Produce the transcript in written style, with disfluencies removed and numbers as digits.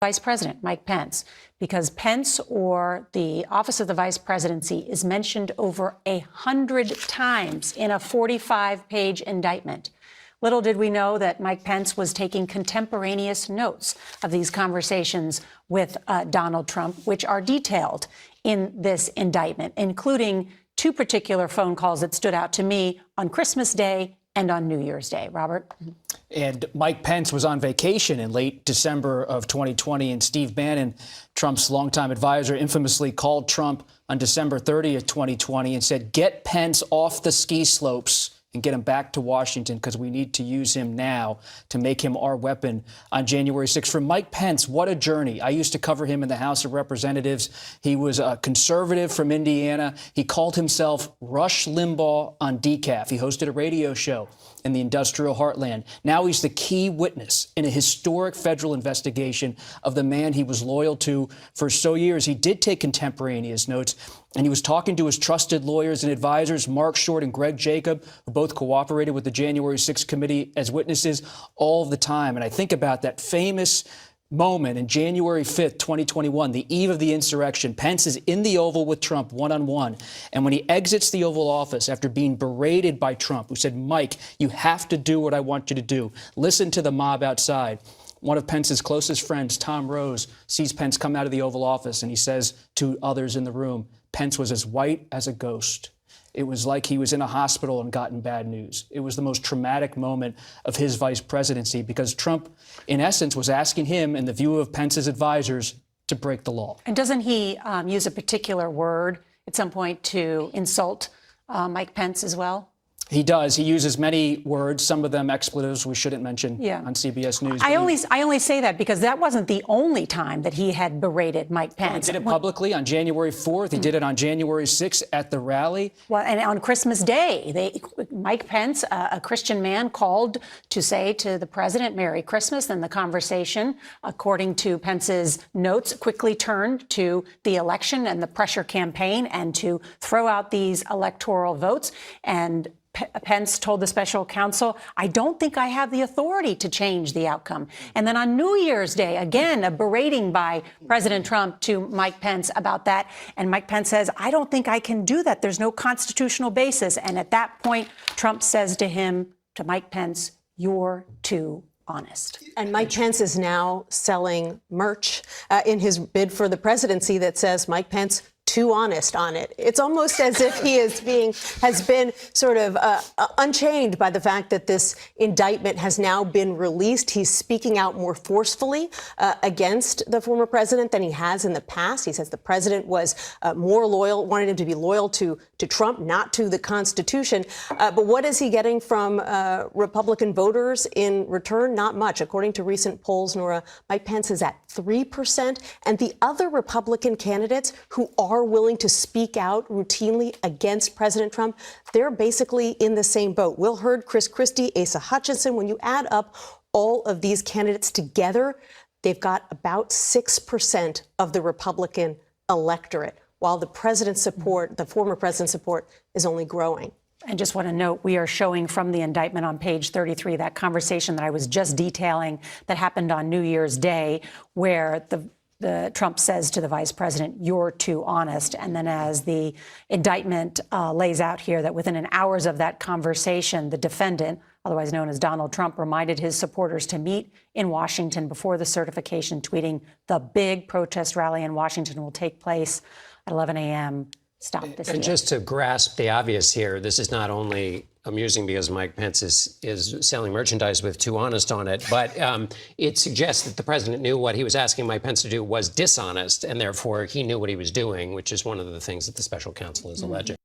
Vice President Mike Pence, because Pence or the Office of the Vice Presidency is mentioned over 100 times in a 45-page indictment. Little did we know that Mike Pence was taking contemporaneous notes of these conversations with Donald Trump, which are detailed in this indictment, including two particular phone calls that stood out to me on Christmas Day and on New Year's Day. Robert? And Mike Pence was on vacation in late December of 2020, and Steve Bannon, Trump's longtime advisor, infamously called Trump on December 30th, 2020, and said, "Get Pence off the ski slopes and get him back to Washington because we need to use him now to make him our weapon on January 6th. For Mike Pence, what a journey. I used to cover him in the House of Representatives. He was a conservative from Indiana. He called himself Rush Limbaugh on decaf. He hosted a radio show in the industrial heartland. Now he's the key witness in a historic federal investigation of the man he was loyal to for so years. He did take contemporaneous notes, and he was talking to his trusted lawyers and advisors, Mark Short and Greg Jacob, who both cooperated with the January 6th committee as witnesses all the time. And I think about that famous moment in January 5th, 2021, the eve of the insurrection. Pence is in the Oval with Trump one-on-one. And when he exits the Oval Office after being berated by Trump, who said, "Mike, you have to do what I want you to do. Listen to the mob outside." One of Pence's closest friends, Tom Rose, sees Pence come out of the Oval Office, and he says to others in the room, Pence was as white as a ghost. It was like he was in a hospital and gotten bad news. It was the most traumatic moment of his vice presidency because Trump, in essence, was asking him, in the view of Pence's advisors, to break the law. And doesn't he use a particular word at some point to insult Mike Pence as well? He does. He uses many words, some of them expletives we shouldn't mention on CBS News. I only say that because that wasn't the only time that he had berated Mike Pence. He did it publicly on January 4th. He did it on January 6th at the rally. Well, and on Christmas Day, Mike Pence, a Christian man, called to say to the president, "Merry Christmas." Then the conversation, according to Pence's notes, quickly turned to the election and the pressure campaign and to throw out these electoral votes. And Pence told the special counsel, "I don't think I have the authority to change the outcome." And then on New Year's Day, again, a berating by President Trump to Mike Pence about that. And Mike Pence says, "I don't think I can do that. There's no constitutional basis." And at that point, Trump says to him, to Mike Pence, "You're too honest." And Mike Pence is now selling merch in his bid for the presidency that says Mike Pence too honest on it. It's almost as if he has been sort of unchained by the fact that this indictment has now been released. He's speaking out more forcefully against the former president than he has in the past. He says the president was more loyal, wanted him to be loyal to Trump, not to the Constitution. But what is he getting from Republican voters in return? Not much. According to recent polls, Nora, Mike Pence is at 3%, and the other Republican candidates who are willing to speak out routinely against President Trump, they're basically in the same boat. Will Hurd, Chris Christie, Asa Hutchinson, when you add up all of these candidates together, they've got about 6% of the Republican electorate, while the president's support, the former president's support, is only growing. I just want to note, we are showing from the indictment on page 33 that conversation that I was just detailing that happened on New Year's Day, where the Trump says to the vice president, "You're too honest." And then as the indictment lays out here, that within an hours of that conversation, the defendant, otherwise known as Donald Trump, reminded his supporters to meet in Washington before the certification, tweeting, "The big protest rally in Washington will take place at 11 a.m. Stop this." And just to grasp the obvious here, this is not only amusing because Mike Pence is selling merchandise with "too honest" on it, but it suggests that the president knew what he was asking Mike Pence to do was dishonest, and therefore he knew what he was doing, which is one of the things that the special counsel is alleging.